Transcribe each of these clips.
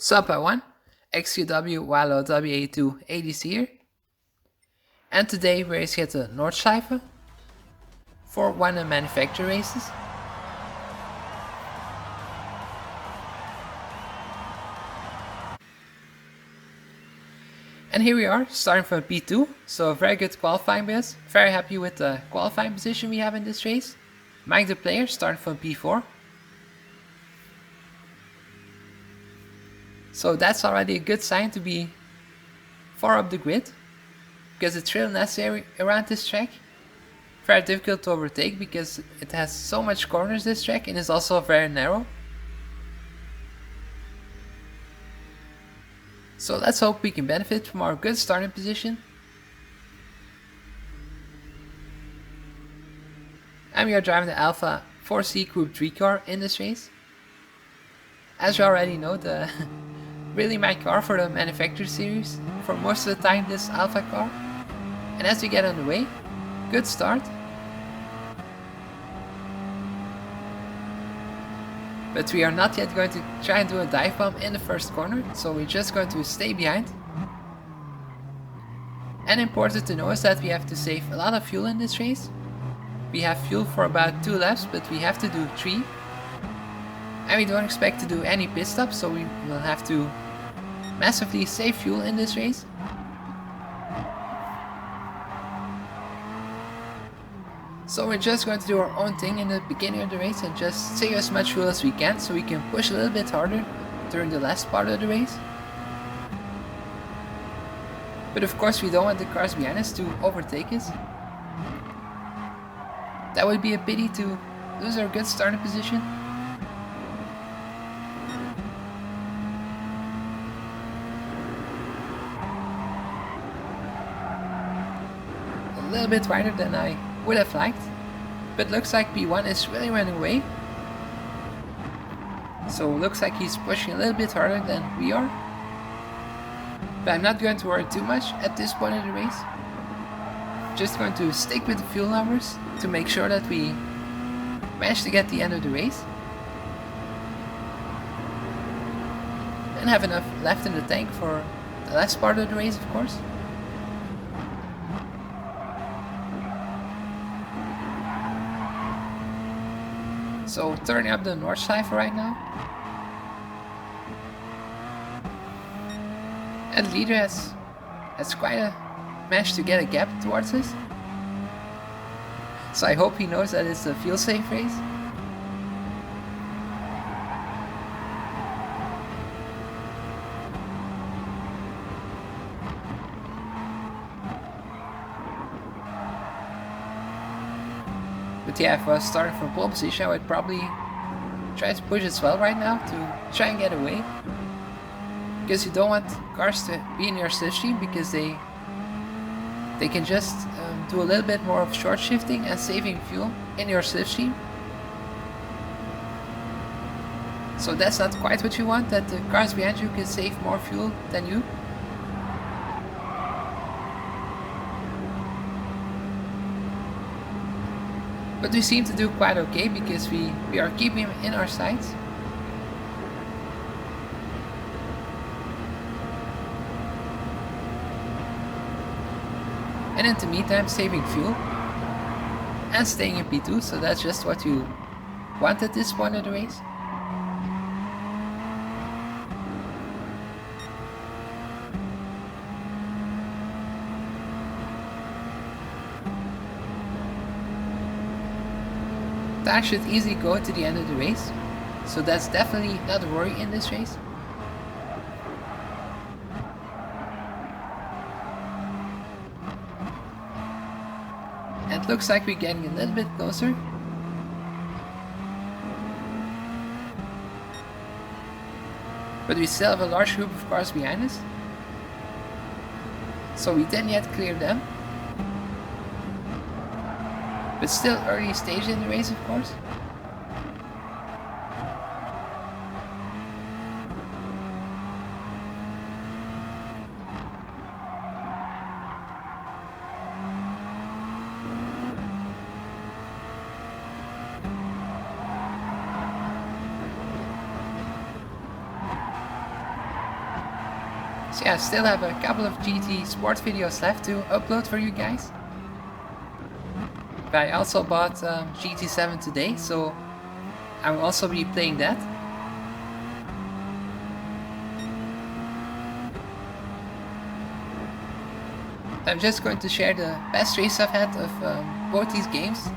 Sup everyone, XQW Wallo WA2 ADC here, and today we're racing at the Nordschleife for one of the manufacturer races. And here we are, starting from P2, so a very good qualifying by us. Very happy with the qualifying position we have in this race. Mike the player starting from P4. So that's already a good sign to be far up the grid, because it's really necessary around this track. Very difficult to overtake because it has so much corners, this track, and is also very narrow. So let's hope we can benefit from our good starting position. And we are driving the Alpha 4C Gr.3 car in this race. As you already know, the really my car for the manufacturer series for most of the time, this Alpha car. And as we get on the way, good start. But we are not yet going to try and do a dive bomb in the first corner, so we're just going to stay behind. And important to know is that we have to save a lot of fuel in this race. We have fuel for about 2 laps, but we have to do 3. And we don't expect to do any pit stops, so we will have to massively save fuel in this race. So we're just going to do our own thing in the beginning of the race and just save as much fuel as we can so we can push a little bit harder during the last part of the race. But of course we don't want the cars behind us to overtake us. That would be a pity to lose our good starting position. A little bit wider than I would have liked, but looks like P1 is really running away. So looks like he's pushing a little bit harder than we are. But I'm not going to worry too much at this point in the race. Just going to stick with the fuel numbers to make sure that we manage to get the end of the race. And have enough left in the tank for the last part of the race, of course. So turning up the Nordschleife right now. And the leader has managed to get a gap towards us. So I hope he knows that it's a fuel safe race. But yeah, if I was starting from pole position, I would probably try to push as well right now to try and get away. Because you don't want cars to be in your slipstream, because they can just do a little bit more of short shifting and saving fuel in your slipstream. So that's not quite what you want, that the cars behind you can save more fuel than you. But we seem to do quite okay because we are keeping him in our sights. And in the meantime saving fuel and staying in P2, so that's just what you want at this point of the race. That should easily go to the end of the race, so that's definitely not a worry in this race. And it looks like we're getting a little bit closer. But we still have a large group of cars behind us, so we didn't yet clear them. But still early stage in the race, of course. So yeah, I still have a couple of GT Sport videos left to upload for you guys. But I also bought GT7 today, so I will also be playing that. I'm just going to share the best race I've had of both these games.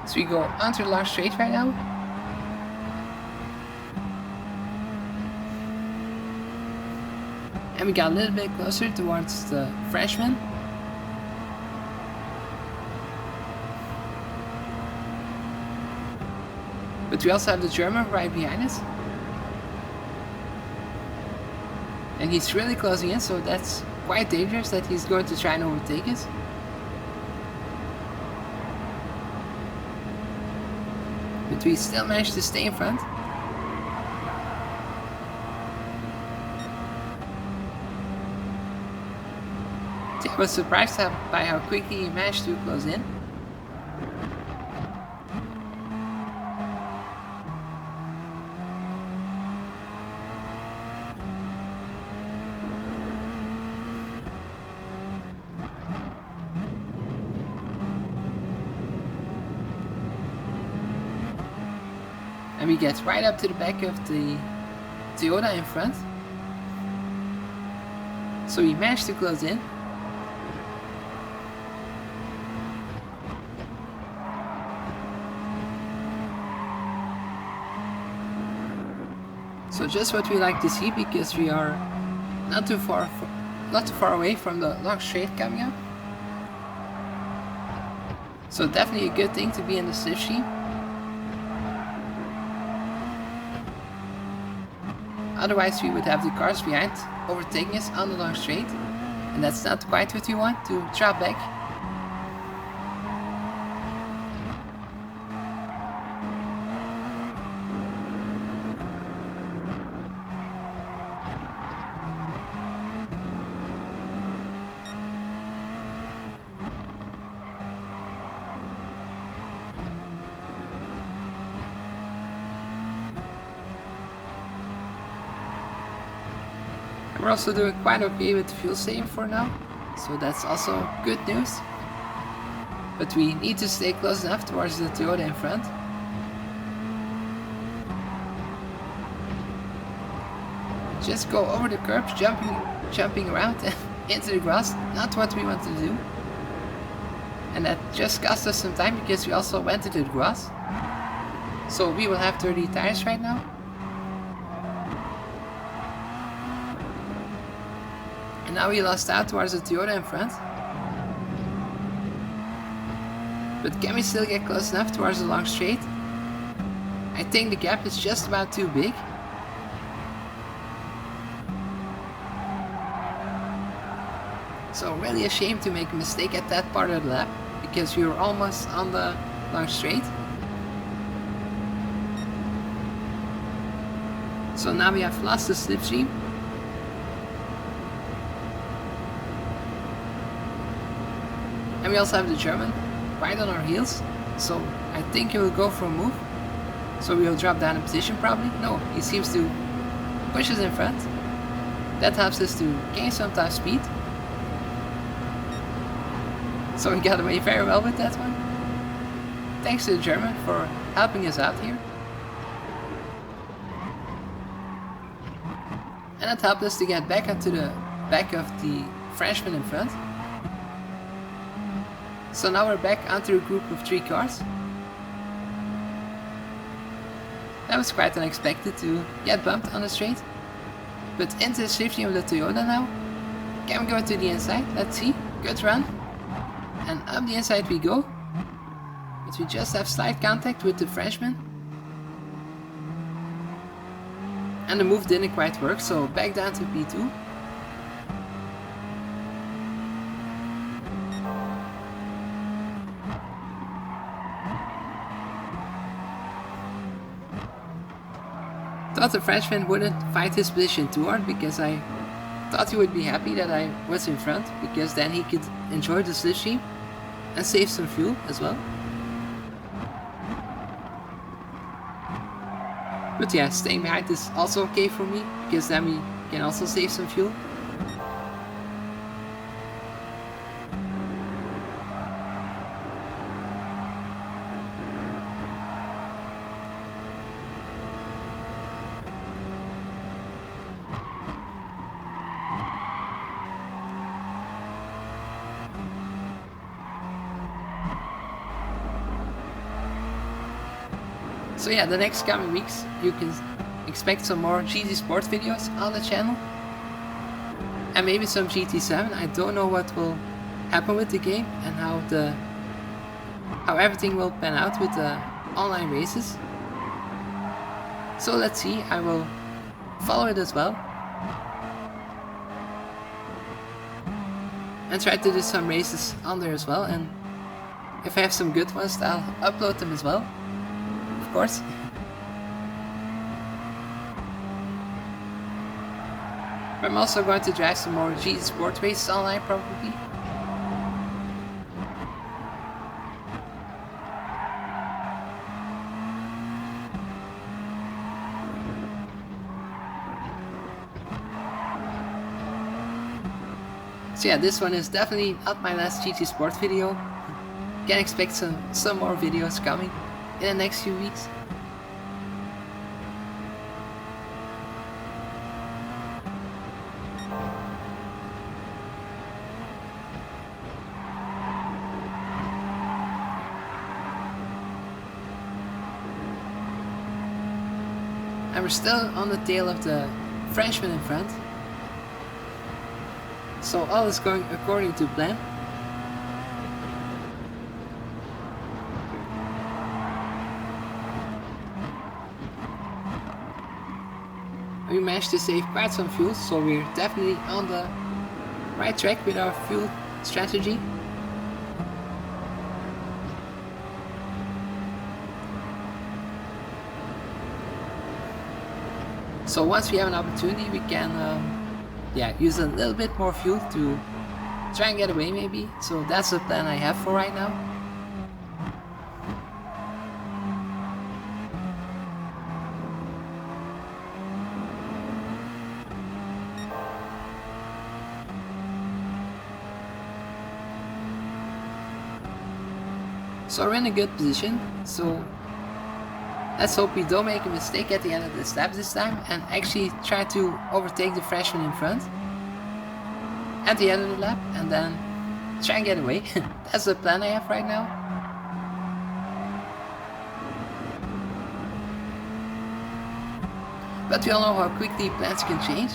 So we go onto the long straight right now. And we got a little bit closer towards the freshman. But we also have the German right behind us. And he's really closing in, so that's quite dangerous that he's going to try and overtake us. But we still managed to stay in front. I was surprised by how quickly he managed to close in. And we get right up to the back of the Toyota in front. So we managed to close in. So just what we like to see, because we are not too far away from the long straight coming up. So definitely a good thing to be in the slipstream. Otherwise we would have the cars behind overtaking us on the long straight, and that's not quite what we want, to drop back. We're also doing quite okay with fuel saving for now, so that's also good news. But we need to stay close enough towards the Toyota in front. Just go over the curb, jumping around and into the grass, not what we want to do. And that just cost us some time because we also went into the grass. So we will have 30 tires right now. And now we lost out towards the Toyota in front. But can we still get close enough towards the long straight? I think the gap is just about too big. So really a shame to make a mistake at that part of the lap, because we were almost on the long straight. So now we have lost the slipstream. And we also have the German right on our heels, so I think he will go for a move. So we will drop down in position probably. No, he seems to push us in front. That helps us to gain some top speed. So we got away very well with that one. Thanks to the German for helping us out here. And that helped us to get back onto the back of the Frenchman in front. So now we're back onto a group of 3 cars. That was quite unexpected to get bumped on the straight. But into the safety of the Toyota now. Can we go to the inside? Let's see. Good run. And up the inside we go. But we just have slight contact with the Frenchman. And the move didn't quite work, so back down to P2. thought the Frenchman wouldn't fight his position too hard because I thought he would be happy that I was in front, because then he could enjoy the slipstream and save some fuel as well. But yeah, staying behind is also okay for me, because then we can also save some fuel. So yeah, the next coming weeks you can expect some more GT Sport videos on the channel. And maybe some GT7. I don't know what will happen with the game and how everything will pan out with the online races. So let's see, I will follow it as well. And try to do some races on there as well, and if I have some good ones, I'll upload them as well. Of course. I'm also going to drive some more GT Sport races online probably. So yeah, this one is definitely not my last GT Sport video. Can expect some more videos coming in the next few weeks. And we're still on the tail of the Frenchman in front. So all is going according to plan. We managed to save quite some fuel, so we're definitely on the right track with our fuel strategy. So once we have an opportunity, we can use a little bit more fuel to try and get away maybe. So that's the plan I have for right now. So we're in a good position, so let's hope we don't make a mistake at the end of this lap this time and actually try to overtake the Frenchman in front at the end of the lap and then try and get away. That's the plan I have right now. But we all know how quickly plans can change.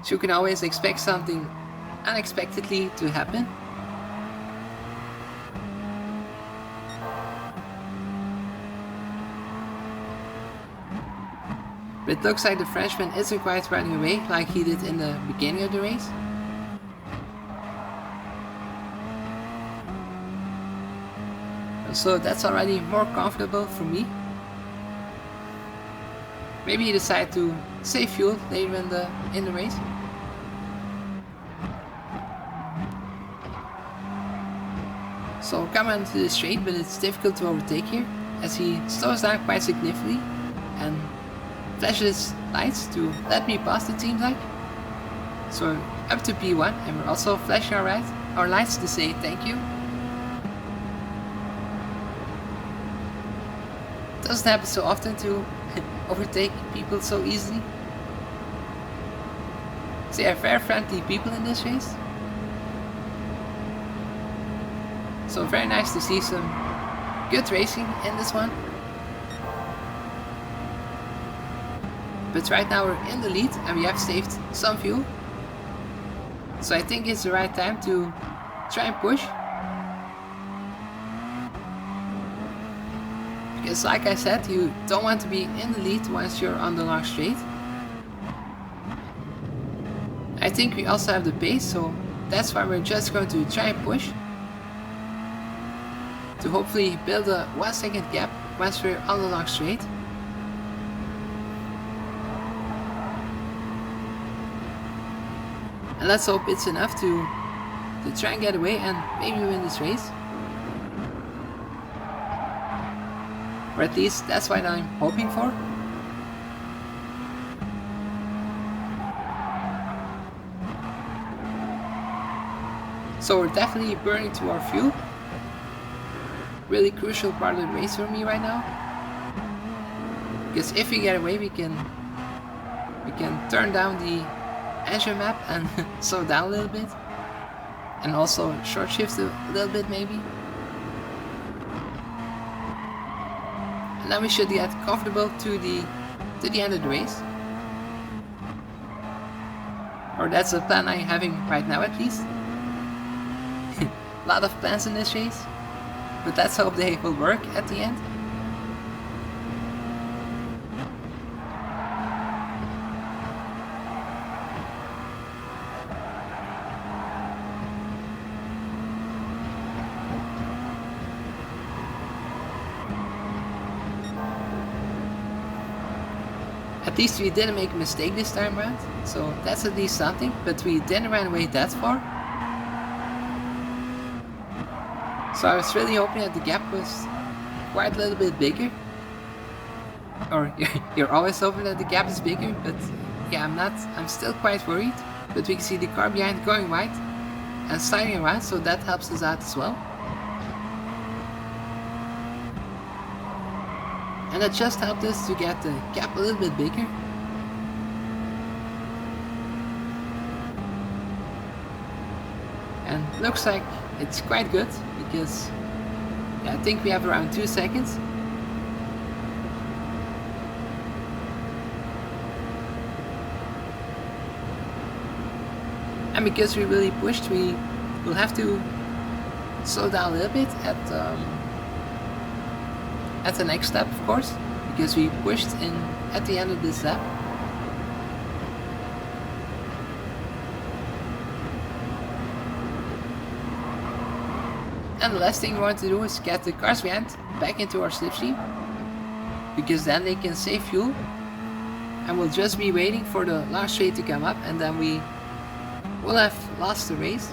So you can always expect something unexpectedly to happen. But it looks like the Frenchman isn't quite running away like he did in the beginning of the race. So that's already more comfortable for me. Maybe he decided to save fuel later in the race. So coming into the straight, but it's difficult to overtake here as he slows down quite significantly and flashes lights to let me pass, it seems like. So up to P1, and we're also flashing our lights to say thank you. Doesn't happen so often to overtake people so easily. So yeah, very friendly people in this race. So very nice to see some good racing in this one. But right now we're in the lead and we have saved some fuel. So I think it's the right time to try and push. Because like I said, you don't want to be in the lead once you're on the long straight. I think we also have the pace, so that's why we're just going to try and push to hopefully build a 1 second gap once we're on the long straight. And let's hope it's enough to try and get away and maybe win this race. Or at least that's what I'm hoping for. So we're definitely burning to our fuel. Really crucial part of the race for me right now. Because if we get away, we can turn down the engine map and slow down a little bit. And also short shift a little bit maybe. And then we should get comfortable to the end of the race. Or that's the plan I'm having right now at least. A lot of plans in this race, but let's hope they will work at the end. At least we didn't make a mistake this time around, so that's at least something, but we didn't run away that far. So I was really hoping that the gap was quite a little bit bigger. Or you're always hoping that the gap is bigger, but yeah, I'm still quite worried. But we can see the car behind going wide and sliding around, so that helps us out as well. And that just helped us to get the gap a little bit bigger. And looks like it's quite good, because yeah, I think we have around 2 seconds. And because we really pushed, we will have to slow down a little bit at the next lap, of course, because we pushed in at the end of this lap. And the last thing we want to do is get the cars behind back into our slipstream, because then they can save fuel, and we'll just be waiting for the last straight to come up, and then we will have lost the race.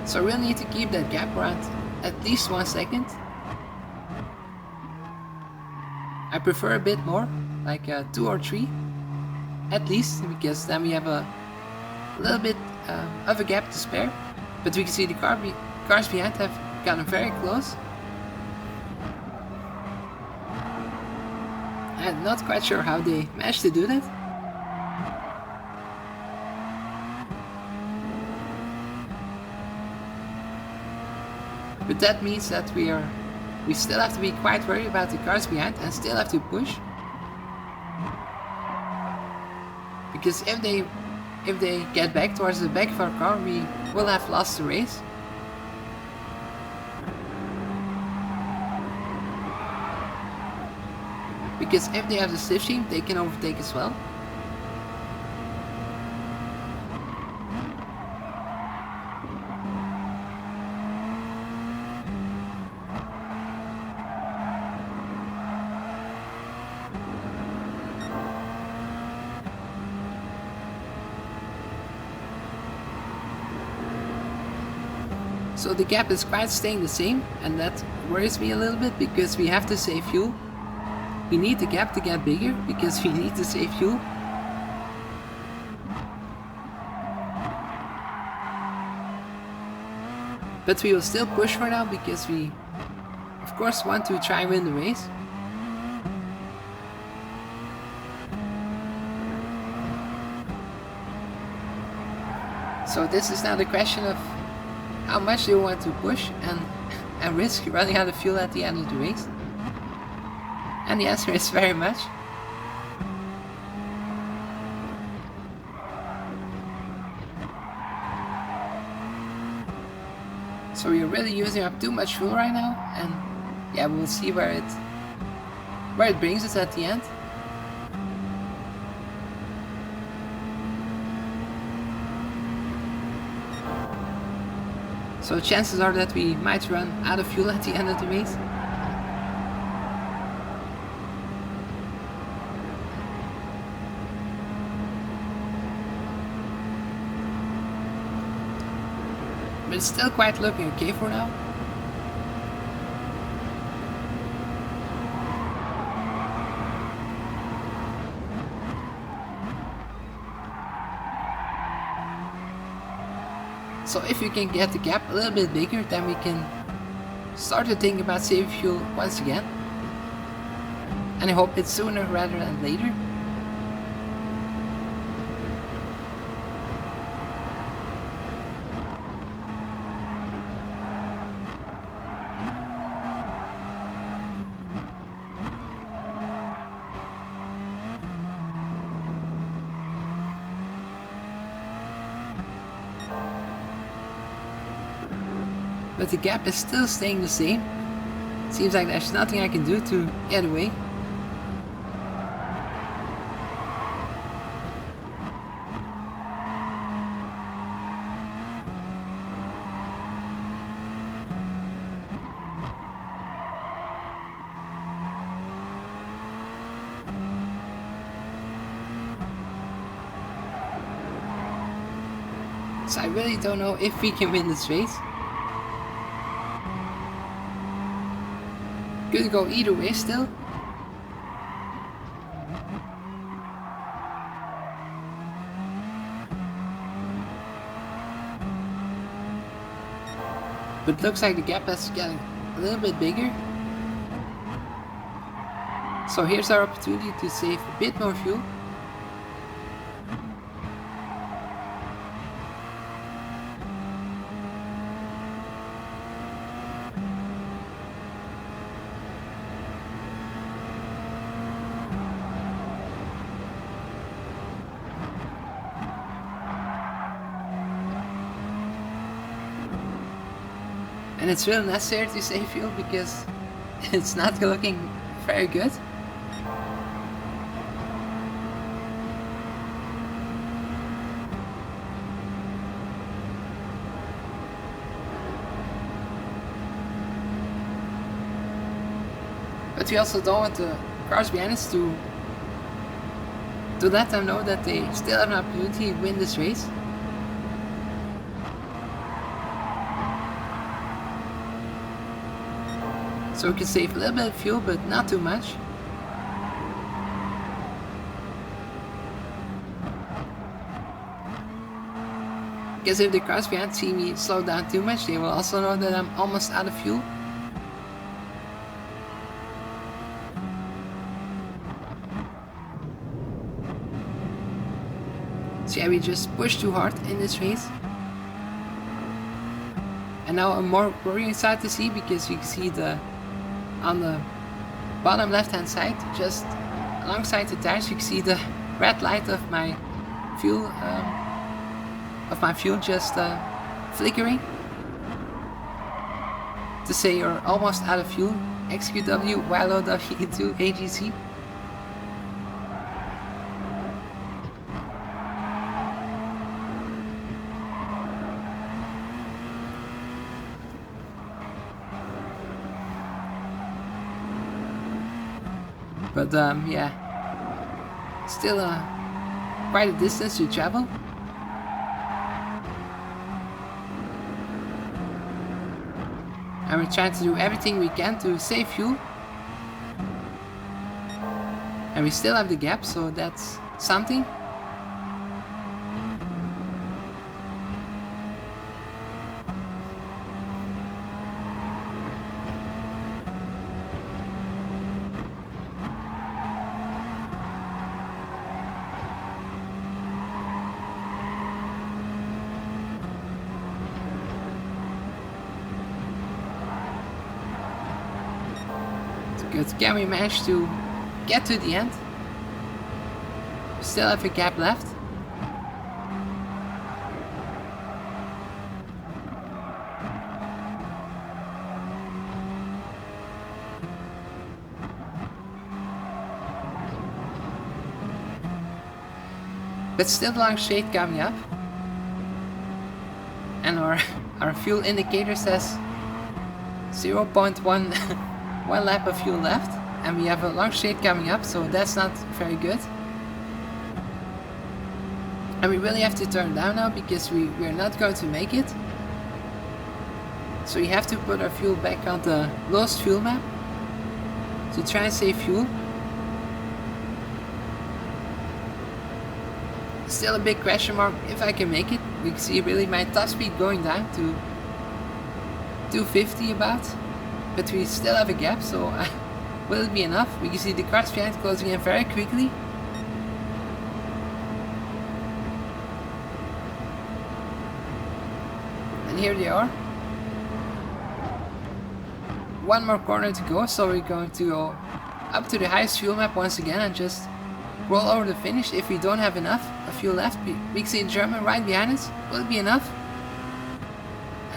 So we'll need to keep that gap around at least 1 second. I prefer a bit more, like 2 or 3 at least, because then we have a little bit of a gap to spare. But we can see the cars behind have gotten very close. I'm not quite sure how they managed to do that. But that means that we still have to be quite worried about the cars behind and still have to push. Because if they get back towards the back of our car, we will have lost the race. Because if they have the slipstream, they can overtake as well. So the gap is quite staying the same, and that worries me a little bit, because we have to save fuel. We need the gap to get bigger, because we need to save fuel. But we will still push for now, because we of course want to try and win the race. So this is now the question of how much do you want to push and risk running out of fuel at the end of the race? And the answer is very much. So we're really using up too much fuel right now, and yeah, we'll see where where it brings us at the end. So chances are that we might run out of fuel at the end of the race. But it's still quite looking okay for now. So if we can get the gap a little bit bigger, then we can start to think about saving fuel once again. And I hope it's sooner rather than later. But the gap is still staying the same. Seems like there's nothing I can do to get away. So I really don't know if we can win this race. Could go either way still. But it looks like the gap is getting a little bit bigger. So here's our opportunity to save a bit more fuel. And it's really necessary to save fuel because it's not looking very good. But we also don't want the cars behind us to let them know that they still have an opportunity to win this race. So we can save a little bit of fuel, but not too much. Because if the cars behind see me slow down too much, they will also know that I'm almost out of fuel. So yeah, we just pushed too hard in this race. And now a more worrying sight to see, because you can see on the bottom left hand side, just alongside the tires, you can see the red light of my fuel just flickering to say you're almost out of fuel. XQW YLOW2 AGC. But yeah, still quite a distance to travel. And we're trying to do everything we can to save fuel. And we still have the gap, so that's something. Good. Can we manage to get to the end? Still have a gap left. But still a long straight coming up. And our fuel indicator says 0.1 one lap of fuel left. And we have a long straight coming up, so that's not very good. And we really have to turn down now because we're not going to make it. So we have to put our fuel back on the lowest fuel map to try and save fuel. Still a big question mark if I can make it. We can see really my top speed going down to 250 about. But we still have a gap, so will it be enough? We can see the cars behind closing in very quickly. And here they are. One more corner to go, so we're going to go up to the highest fuel map once again and just roll over the finish if we don't have enough fuel left. We can see the German right behind us. Will it be enough?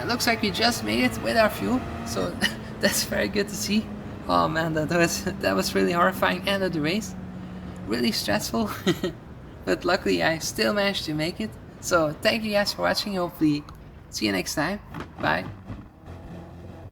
It looks like we just made it with our fuel, so that's very good to see. Oh man, that was really horrifying end of the race. Really stressful, but luckily I still managed to make it. So thank you guys for watching. Hopefully see you next time. Bye.